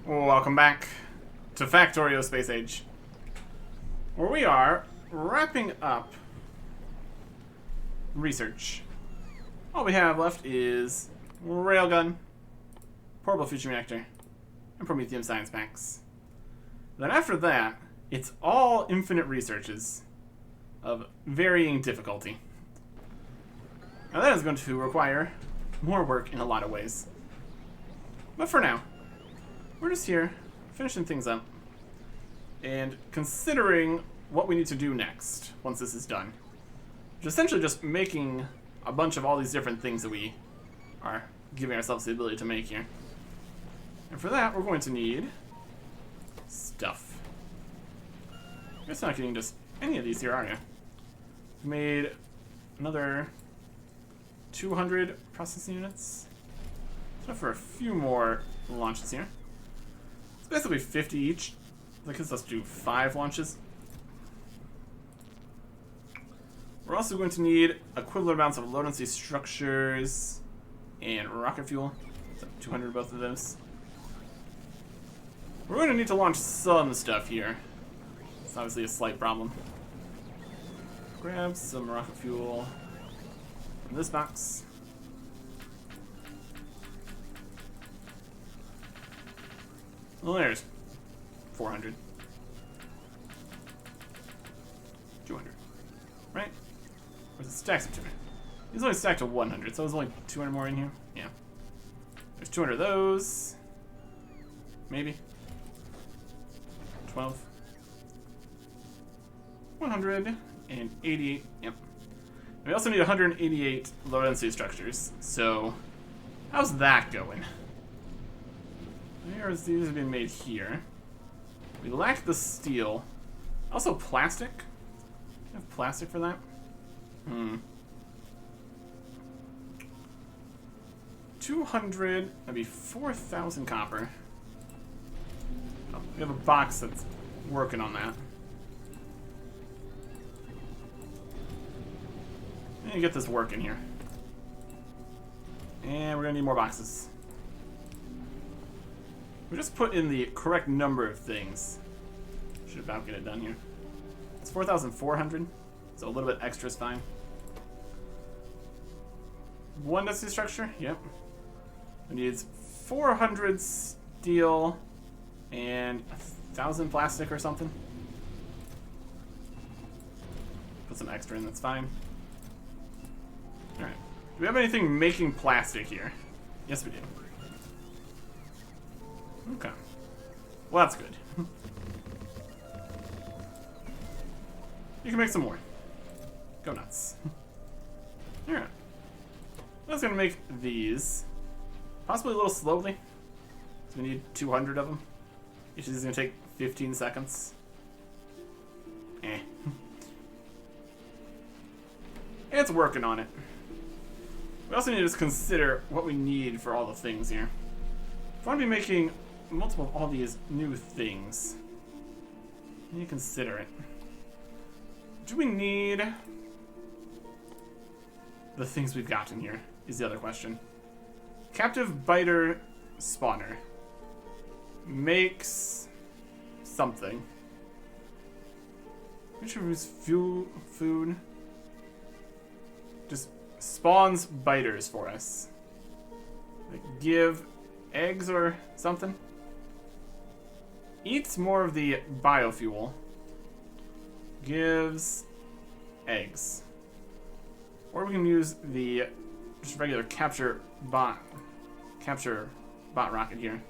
Welcome back to Factorio Space Age, where we are wrapping up research. All we have left is Railgun, Portable Fusion Reactor, and Prometheum Science Packs. Then after that, it's all infinite researches of varying difficulty. Now that is going to require more work in a lot of ways. But for now, we're just here, finishing things up, and considering what we need to do next, once this is done. Which is essentially just making a bunch of all these different things that we are giving ourselves the ability to make here. And for that, we're going to need stuff. You're not getting just any of these here, are you? We made another 200 processing units. So for a few more launches here. It's basically 50 each. That gives us to do 5 launches. We're also going to need equivalent amounts of low density structures and rocket fuel. So 200 of both of those. We're going to need to launch some stuff here. It's obviously a slight problem. Grab some rocket fuel from this box. Well, there's 400. 200. Right? Or is it stacks of 200? He's only stacked to 100, so there's only 200 more in here? Yeah. There's 200 of those. Maybe. 12. 188. Yep. We also need 188 low density structures. So, how's that going? These have been made here. We lack the steel. Also plastic. Do you have plastic for that? 200, that'd be 4,000 copper. Oh, we have a box that's working on that. Let me get this working here. And we're gonna need more boxes. We just put in the correct number of things. Should about get it done here. It's 4,400, so a little bit extra is fine. 1 density structure, yep. It needs 400 steel and 1,000 plastic or something. Put some extra in, that's fine. Alright. Do we have anything making plastic here? Yes, we do. Okay. Well, that's good. You can make some more. Go nuts. Alright. I was gonna make these. Possibly a little slowly. So we need 200 of them. Each of these is gonna take 15 seconds. It's working on it. We also need to just consider what we need for all the things here. If I want to be making multiple of all these new things, you need to consider it. Do we need the things we've got in here is the other question. Captive biter spawner makes something. Which of his food just spawns biters for us. Like give eggs or something. Eats more of the biofuel. Gives eggs. Or we can use the just regular capture bot rocket here.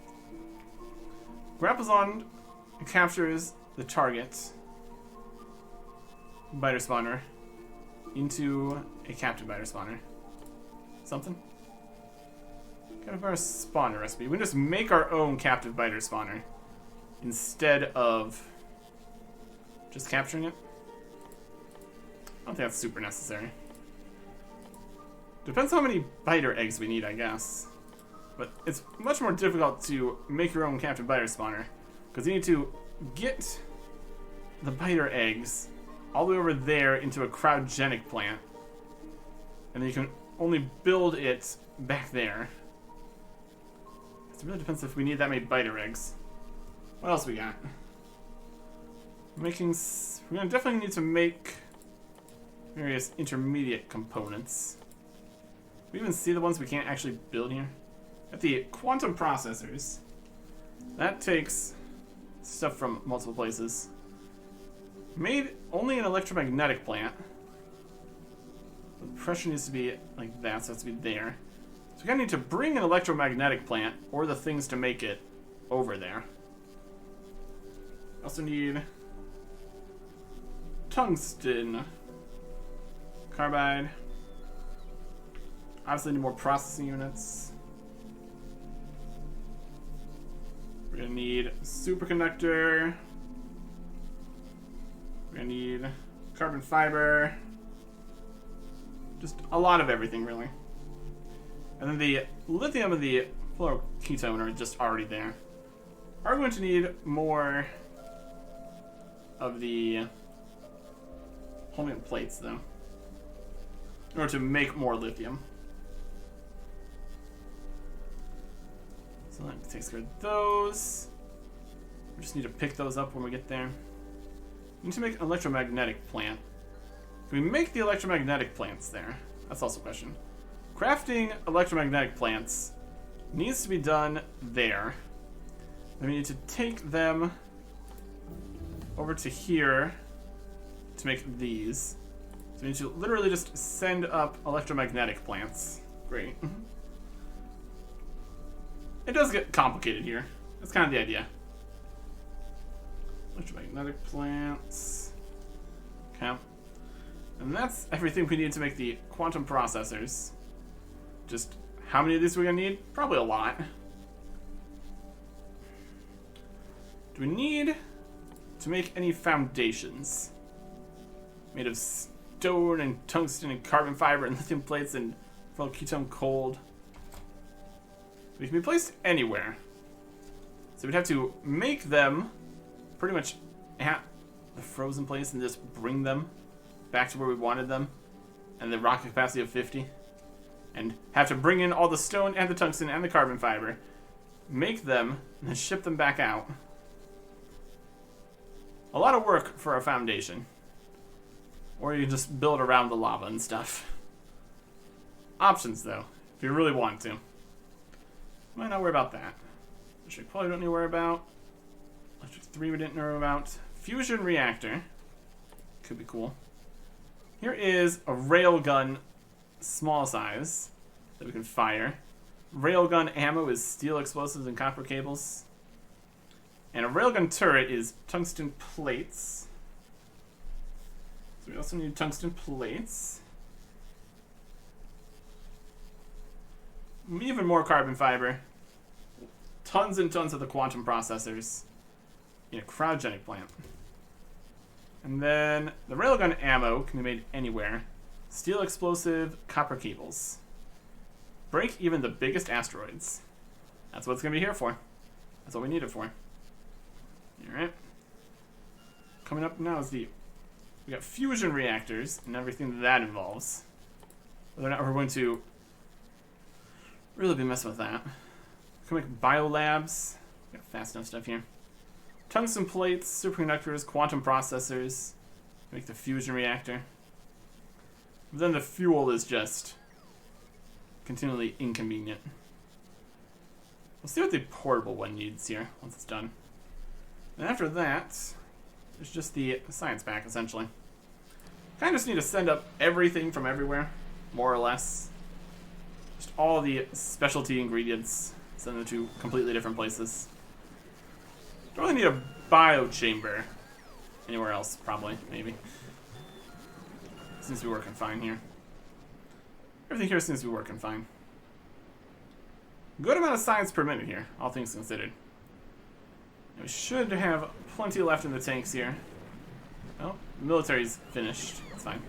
Grapples on and captures the target biter spawner into a captive biter spawner. Something? Captive biter spawner recipe. We can just make our own captive biter spawner instead of just capturing it. I don't think that's super necessary. Depends how many biter eggs we need, I guess. But it's much more difficult to make your own captive biter spawner, because you need to get the biter eggs all the way over there into a cryogenic plant, and then you can only build it back there. It really depends if we need that many biter eggs. What else we got? We're gonna definitely need to make various intermediate components. We even see the ones we can't actually build here. At the quantum processors, that takes stuff from multiple places. Made only an electromagnetic plant. The pressure needs to be like that, so it has to be there. So we're gonna need to bring an electromagnetic plant, or the things to make it, over there. Also need tungsten carbide. Obviously need more processing units. We're gonna need superconductor. We're gonna need carbon fiber. Just a lot of everything, really. And then the lithium and the fluoroketone are just already there. Are going to need more of the holmium plates, though, in order to make more lithium. So that takes care of those. We just need to pick those up when we get there. We need to make an electromagnetic plant. Can we make the electromagnetic plants there? That's also a question. Crafting electromagnetic plants needs to be done there. Then we need to take them over to here to make these. So we need to literally just send up electromagnetic plants. Great. It does get complicated here. That's kind of the idea. Electromagnetic plants. Okay. And that's everything we need to make the quantum processors. Just how many of these are we gonna need? Probably a lot. Do we need to make any foundations made of stone and tungsten and carbon fiber and lithium plates and ketone cold? They can be placed anywhere. So we'd have to make them pretty much at the frozen place and just bring them back to where we wanted them, and the rocket capacity of 50, and have to bring in all the stone and the tungsten and the carbon fiber, make them, and then ship them back out. A lot of work for a foundation. Or you just build around the lava and stuff. Options, though, if you really want to. Might not worry about that. Which we probably don't need to worry about. Electric 3 we didn't know about. Fusion reactor. Could be cool. Here is a railgun, small size, that we can fire. Railgun ammo is steel explosives and copper cables. And a railgun turret is tungsten plates. So we also need tungsten plates. Even more carbon fiber. Tons and tons of the quantum processors in a cryogenic plant. And then the railgun ammo can be made anywhere. Steel explosive, copper cables. Break even the biggest asteroids. That's what it's going to be here for. That's what we need it for. Alright. Coming up now is we got fusion reactors and everything that involves. Whether or not we're going to really be messing with that. Can we make biolabs? Got fast enough stuff here. Tungsten plates, superconductors, quantum processors. Make the fusion reactor. But then the fuel is just continually inconvenient. We'll see what the portable one needs here once it's done. And after that, there's just the science pack, essentially. Kind of just need to send up everything from everywhere, more or less. Just all the specialty ingredients, send them to completely different places. Don't really need a biochamber anywhere else, probably, maybe. Seems to be working fine here. Everything here seems to be working fine. Good amount of science per minute here, all things considered. We should have plenty left in the tanks here. Oh, the military's finished. It's fine.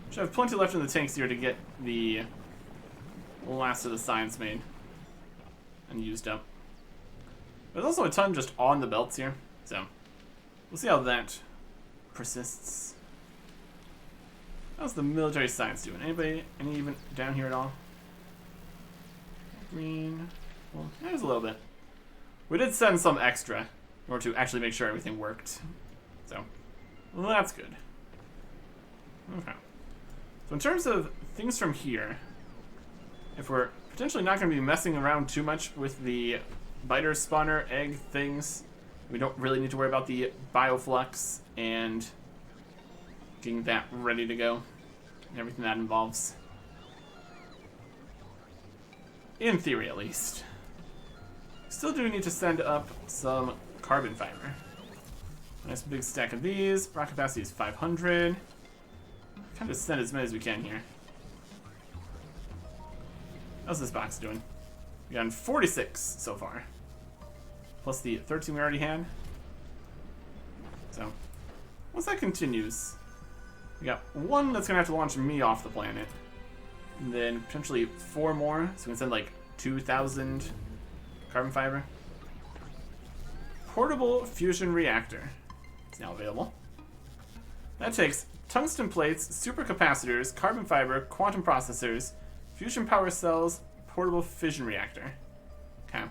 Should have plenty left in the tanks here to get the last of the science made and used up. There's also a ton just on the belts here, so we'll see how that persists. How's the military science doing? Any even down here at all? Green. Well, there's a little bit. We did send some extra in order to actually make sure everything worked. So, well, that's good. Okay. So in terms of things from here, if we're potentially not going to be messing around too much with the biter, spawner, egg things, we don't really need to worry about the bioflux and getting that ready to go and everything that involves. In theory, at least. Still do need to send up some carbon fiber. Nice big stack of these. Rock capacity is 500. Kind of send as many as we can here. How's this box doing? We got 46 so far. Plus the 13 we already had. So, once that continues, we got one that's gonna have to launch me off the planet. And then potentially 4 more, so we can send like 2,000 carbon fiber. Portable fusion reactor is now available. That takes tungsten plates, supercapacitors, carbon fiber, quantum processors, fusion power cells, portable fission reactor. Okay.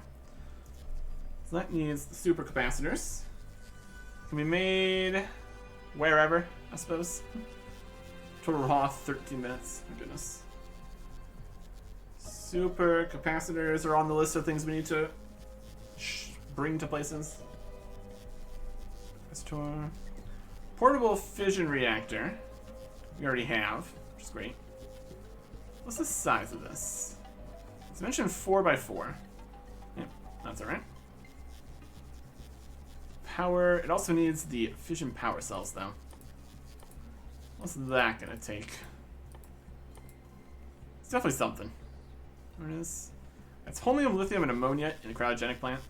So that needs supercapacitors. Can be made wherever, I suppose. Total raw 13 minutes. My goodness. Supercapacitors are on the list of things we need to bring to places. Portable fission reactor. We already have, which is great. What's the size of this? It's mentioned 4x4. Yep, that's alright. Power. It also needs the fission power cells, though. What's that gonna take? It's definitely something. Where it is? That's holmium, lithium, and ammonia in a cryogenic plant.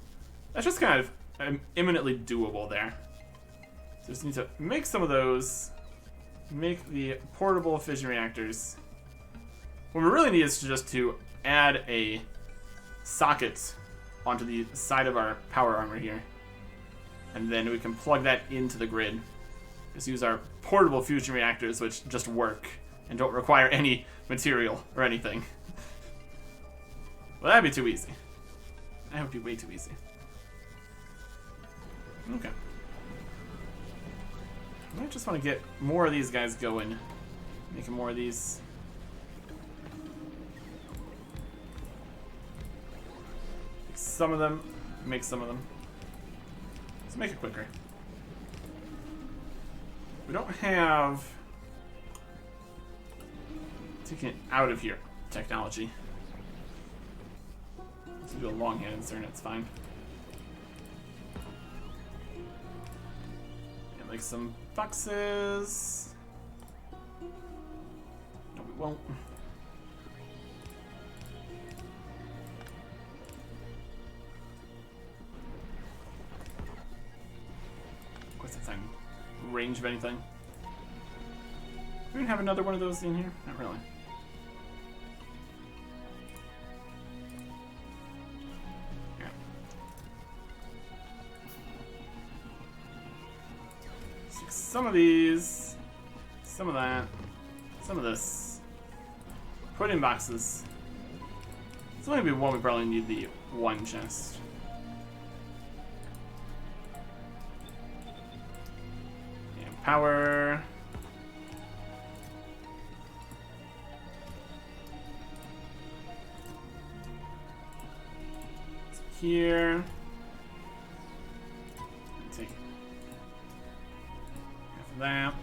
That's just kind of imminently doable there. So just need to make some of those. Make the portable fission reactors. What we really need is just to add a socket onto the side of our power armor here. And then we can plug that into the grid. Just use our portable fusion reactors, which just work and don't require any material or anything. Well, that'd be too easy. That would be way too easy. Okay. I just want to get more of these guys going. Making more of these. Make some of them. Make some of them. Let's make it quicker. We don't have taking it out of here technology. Let's do a long hand insert, it's fine. And like some boxes. No, we won't. What's that time? Range of anything? Do we have another one of those in here? Not really. Yeah. Take some of these, some of that, some of this. Put in boxes. It's only gonna be one. We probably need the one chest. Power. Here. Take half of that.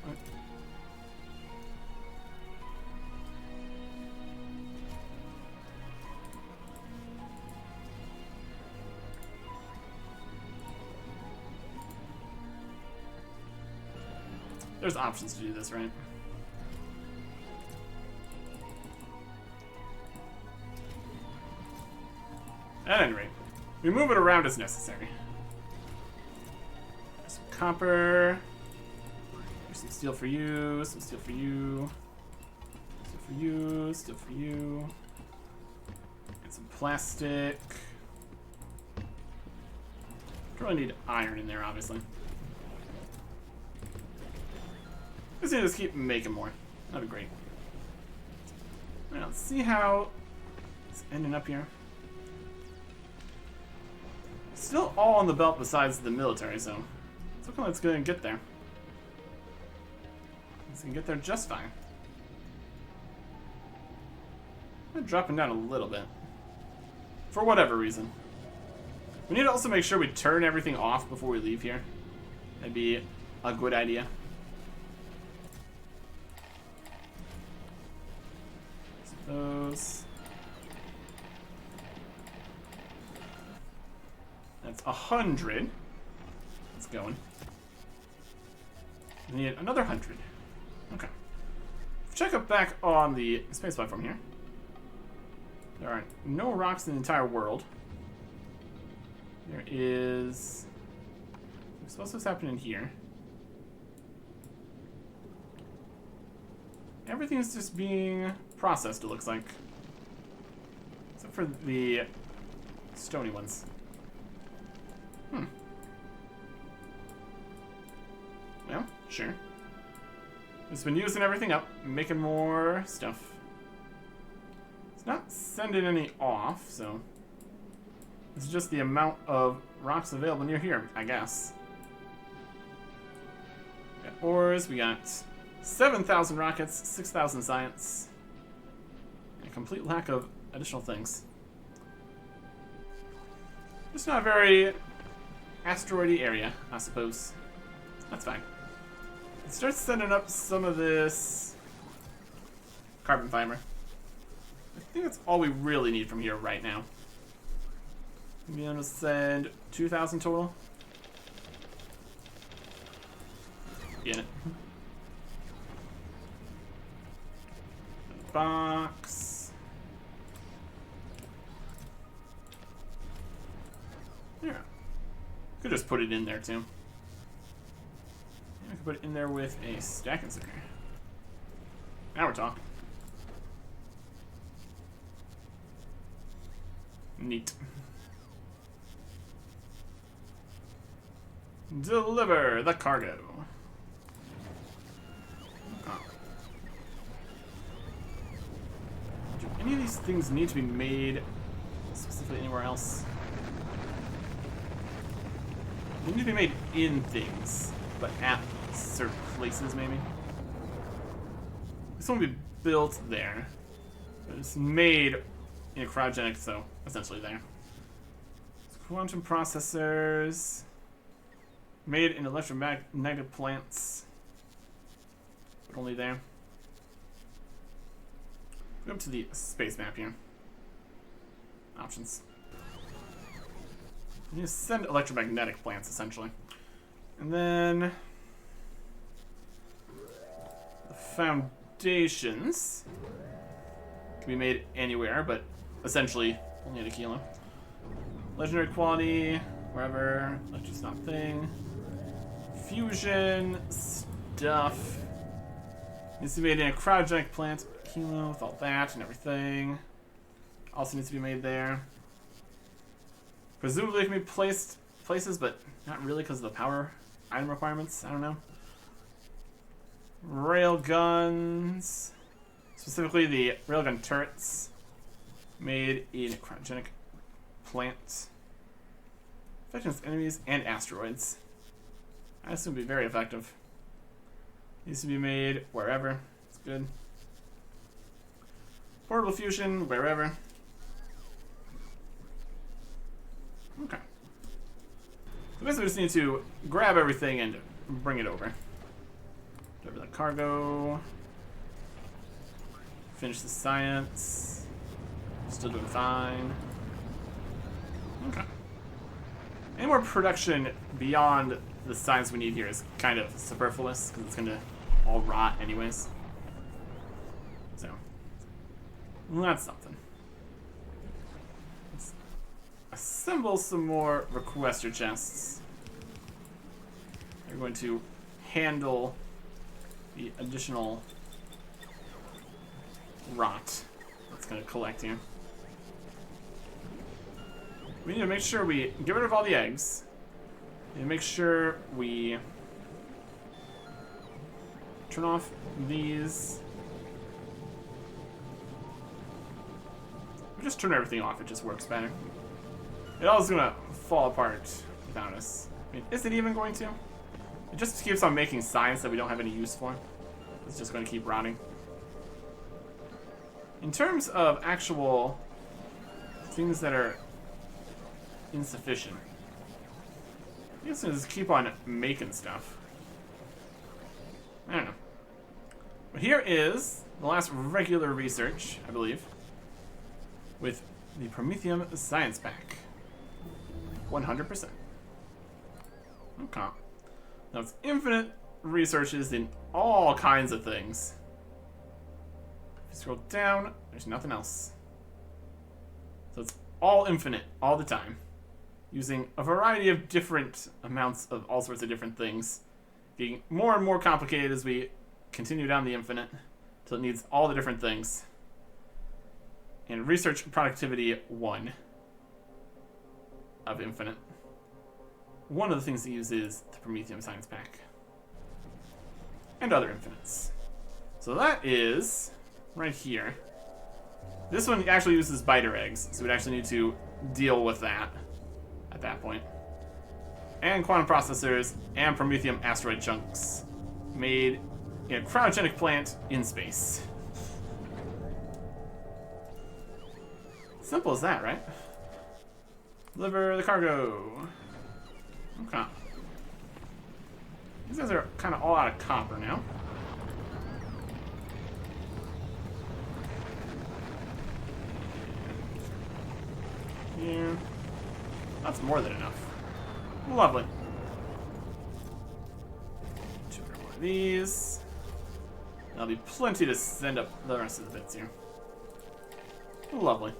What? There's options to do this, right? At any rate, we move it around as necessary. Some copper. There's some steel for you, some steel for you. Steel for you, steel for you. And some plastic. Probably need iron in there, obviously. Just need to just keep making more. That'd be great. Alright, let's see how it's ending up here. still all on the belt besides the military zone. It's looking like it's going to get there. It's going to get there just fine. I'm dropping down a little bit. For whatever reason. We need to also make sure we turn everything off before we leave here. That'd be a good idea. Those. That's 100. It's going. We need another 100. Okay. Check up back on the space platform here. There are no rocks in the entire world. There is... So what's happening here? Everything's just being processed, it looks like. Except for the stony ones. Well, sure. It's been using everything up, making more stuff. It's not sending any off, so... It's just the amount of rocks available near here, I guess. We got ores, we got 7,000 rockets, 6,000 science. And a complete lack of additional things. Just not a very asteroidy area, I suppose. That's fine. It starts sending up some of this carbon fiber. I think that's all we really need from here right now. I'm going to send 2,000 total. Get it. Box. Yeah. Could just put it in there too. I could put it in there with a stack inserter. Now we're talking. Neat. Deliver the cargo. Oh. Do any of these things need to be made specifically anywhere else? They need to be made in things, but at certain places, maybe. This won't be built there. But it's made in a cryogenic, so essentially there. Quantum processors. Made in electromagnetic plants. But only there. Go up to the space map here. Options. You just send electromagnetic plants, essentially. And then... the foundations can be made anywhere, but essentially only at a kilo. Legendary quality, wherever. That's just not a thing. Fusion stuff. Needs to be made in a cryogenic plant. Kilo with all that and everything. Also needs to be made there. Presumably it can be placed places, but not really because of the power item requirements. I don't know. Railguns. Specifically the railgun turrets. Made in a cryogenic plant. Effective against enemies and asteroids. I assume it'd be very effective. Needs to be made wherever. It's good. Portable fusion, wherever. Okay. So basically we just need to grab everything and bring it over. Deliver the cargo. Finish the science. Still doing fine. Okay. Any more production beyond the science we need here is kind of superfluous, because it's going to all rot anyways. So, well, that's something. Let's assemble some more requester chests. They're going to handle the additional rot that's going to collect here. We need to make sure we get rid of all the eggs. And make sure we turn off these. We just turn everything off, it just works better. It all is gonna fall apart without us. I mean, is it even going to? It just keeps on making science that we don't have any use for. It's just going to keep rotting. In terms of actual things that are insufficient, I guess I'll just keep on making stuff. I don't know. But here is the last regular research, I believe, with the Prometheum Science Pack. 100%. Okay. Now it's infinite researches in all kinds of things. If you scroll down, there's nothing else. So it's all infinite, all the time. Using a variety of different amounts of all sorts of different things. Getting more and more complicated as we continue down the infinite, until it needs all the different things. And research productivity 1 of infinite. One of the things it uses the Prometheum Science Pack. And other infinites. So that is right here. This one actually uses biter eggs, so we'd actually need to deal with that at that point. And quantum processors and Prometheum asteroid chunks made in a cryogenic plant in space. Simple as that, right? Deliver the cargo. Okay. These guys are kind of all out of copper now. Yeah. That's more than enough. Lovely. Two more of these. That'll be plenty to send up the rest of the bits here. Lovely.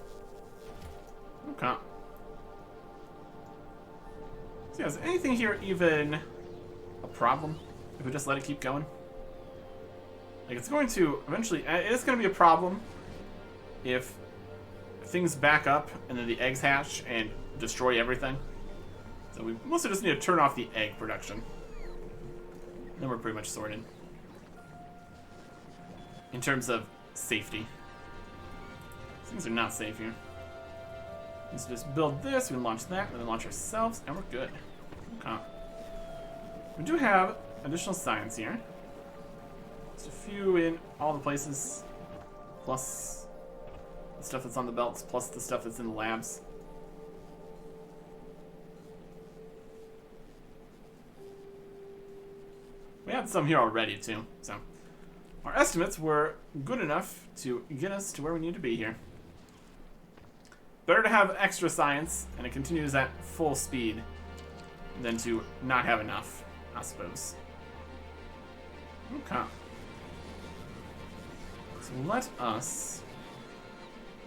Okay. So yeah, is anything here even a problem if we just let it keep going? Like, it's going to eventually, it's going to be a problem if things back up and then the eggs hatch and destroy everything. So we mostly just need to turn off the egg production. Then we're pretty much sorted. In terms of safety. Things are not safe here. Let's just build this, we can launch that, and then launch ourselves, and we're good. Okay. We do have additional science here. Just a few in all the places, plus the stuff that's on the belts, plus the stuff that's in the labs. We had some here already, too, so our estimates were good enough to get us to where we need to be here. Better to have extra science, and it continues at full speed, than to not have enough, I suppose. Okay. So let us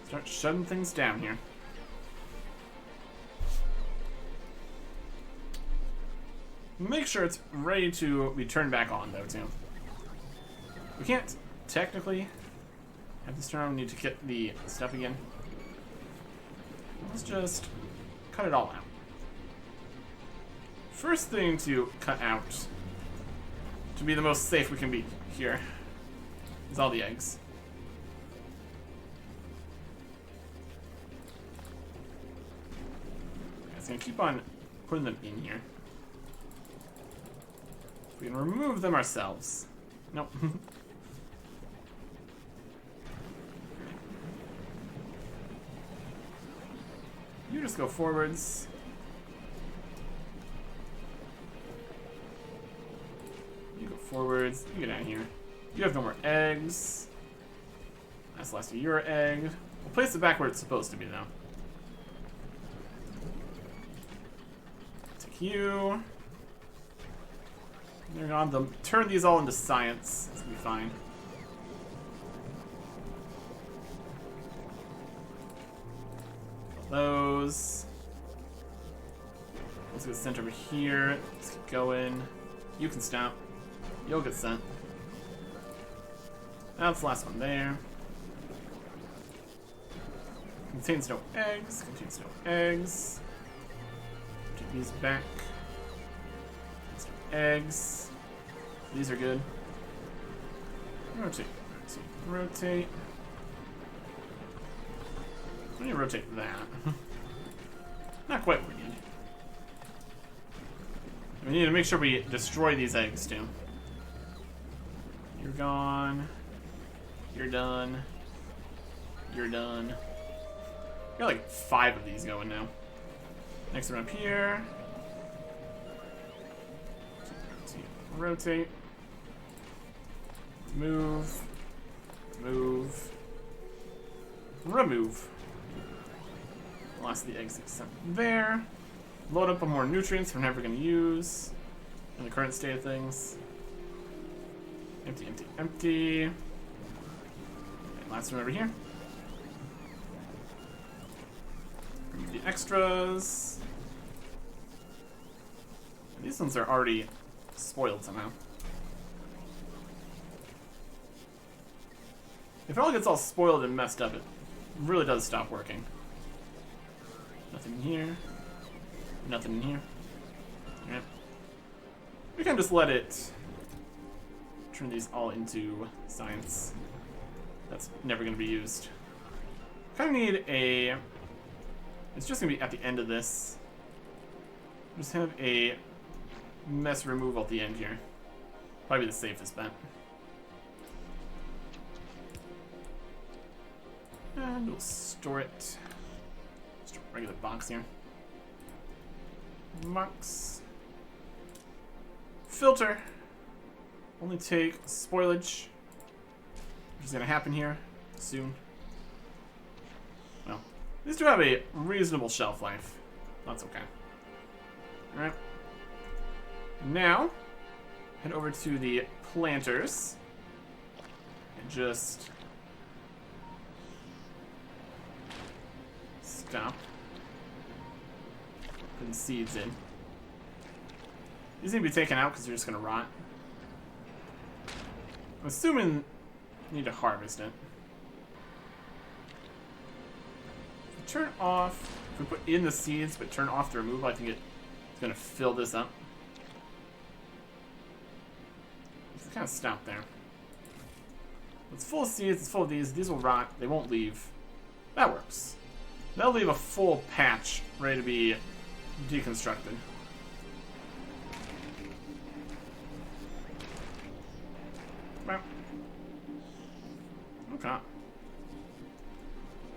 start shutting things down here. Make sure it's ready to be turned back on, though, too. We can't technically have this turn on. We need to get the stuff again. Let's just cut it all out. First thing to cut out, to be the most safe we can be here, is all the eggs. Okay, it's gonna keep on putting them in here. We can remove them ourselves. Nope. You just go forwards. You go forwards. You get out of here. You have no more eggs. That's the last of your egg. We'll place it back where it's supposed to be, though. Take you. They're on them. Turn these all into science. It's gonna be fine. Those. Let's get sent over here. Let's keep going. You can stop. You'll get sent. That's the last one there. Contains no eggs. Contains no eggs. Take these back. No eggs. These are good. Rotate. Rotate. Rotate. Let me rotate that. Not quite what we need. We need to make sure we destroy these eggs too. You're gone. You're done. You're done. Got like 5 of these going now. Next one up here. Rotate. Move. Move. Remove. Lost the eggs except there. Load up on more nutrients we're never going to use in the current state of things. Empty, empty, empty. Okay, last one over here. Remove the extras. And these ones are already spoiled somehow. If it all gets all spoiled and messed up, it really does stop working. Nothing in here. Nothing in here. Alright. We can just let it turn these all into science. That's never going to be used. Kind of need a... It's just going to be at the end of this. Just have a mess removal at the end here. Probably the safest bet. And we'll store it. Just a regular box here. Box. Filter. Only take spoilage. Which is going to happen here soon. Well, these do have a reasonable shelf life. That's okay. Alright. Now, head over to the planters. And just stop putting seeds in. These need to be taken out because they're just going to rot. I'm assuming you need to harvest it. If we turn off, if we put in the seeds but turn off the removal, I think it's going to fill this up. Let's kind of stop there. It's full of seeds, it's full of these. These will rot, they won't leave. That works. That'll leave a full patch ready to be deconstructed. Well, okay.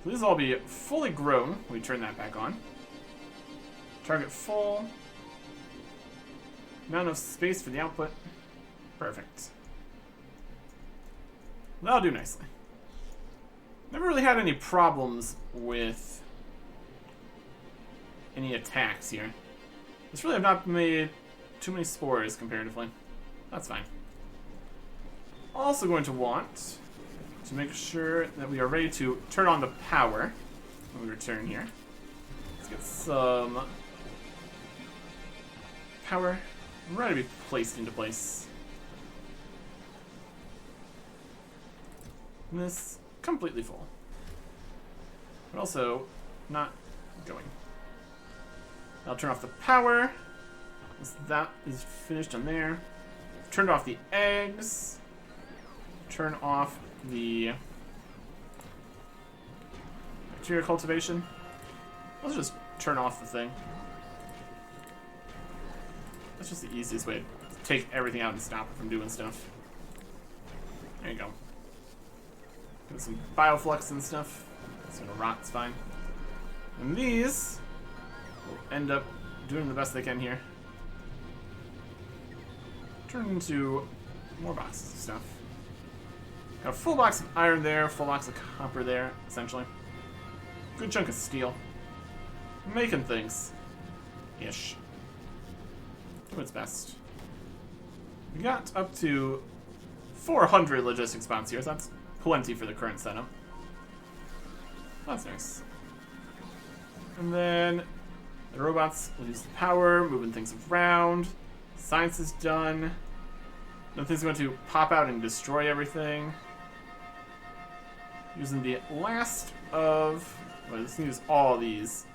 So these will all be fully grown when we turn that back on. Target full. Not enough space for the output. Perfect. That'll do nicely. Never really had any problems with any attacks here. This really have not made too many spores comparatively. That's fine. Also going to want to make sure that we are ready to turn on the power when we return here. Let's get some power ready to be placed into place. And this completely full. But also not going. I'll turn off the power. Once that is finished on there. Turned off the eggs. Turn off the bacteria cultivation. Let's just turn off the thing. That's just the easiest way to take everything out and stop it from doing stuff. There you go. Get some bioflux and stuff. It's gonna rot, it's fine. And these will end up doing the best they can here. Turn into more boxes of stuff. Got a full box of iron there, full box of copper there, essentially. Good chunk of steel. Making things. Ish. Do its best. We got up to 400 logistics spots here, so that's plenty for the current setup. That's nice. And then the robots will use the power, moving things around. Science is done. Nothing's going to pop out and destroy everything. Using the last of... Well, let's use all these.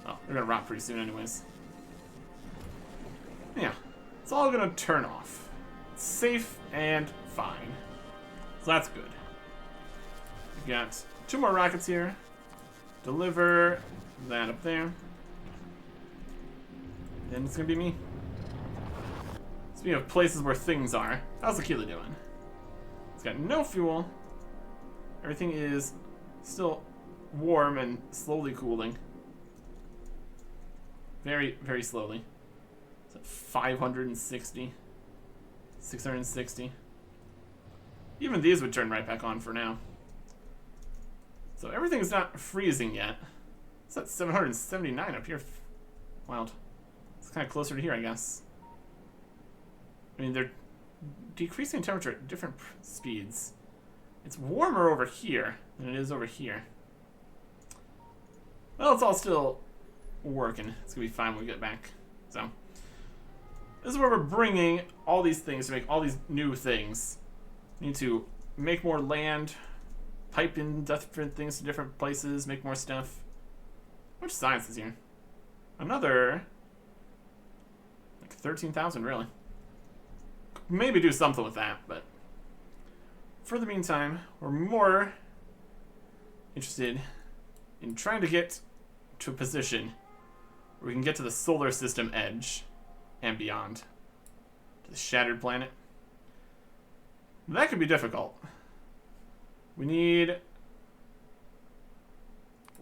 Oh, they're going to rot pretty soon anyways. Yeah, it's all going to turn off. It's safe and fine. So that's good. We've got 2 more rockets here. Deliver that up there. Then it's going to be me. Speaking of places where things are, how's Aquila doing? It's got no fuel. Everything is still warm and slowly cooling. Very, very slowly. It's at 560. 660. Even these would turn right back on for now. So everything's not freezing yet. It's at 779 up here. Wild. It's kind of closer to here, I guess. I mean, they're decreasing temperature at different speeds. It's warmer over here than it is over here. Well, it's all still working. It's going to be fine when we get back. So, this is where we're bringing all these things to make all these new things. We need to make more land, pipe in different things to different places, make more stuff. How much science is here? Another, like 13,000, really. Maybe do something with that, but for the meantime, we're more interested in trying to get to a position where we can get to the solar system edge and beyond, to the shattered planet. That could be difficult. We need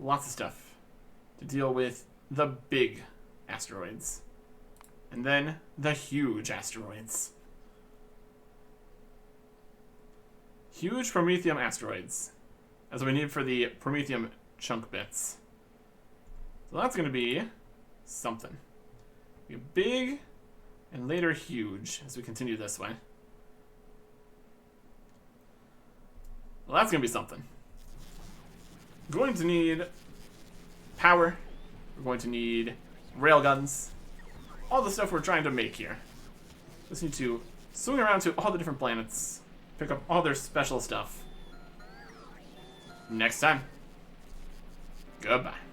lots of stuff to deal with the big asteroids, and then the huge asteroids. Huge Promethium asteroids, as we need for the Promethium chunk bits. So that's going to be something. Be big and later huge as we continue this way. Well, that's going to be something. We're going to need power. We're going to need railguns. All the stuff we're trying to make here. Just need to swing around to all the different planets. Pick up all their special stuff. Next time. Goodbye.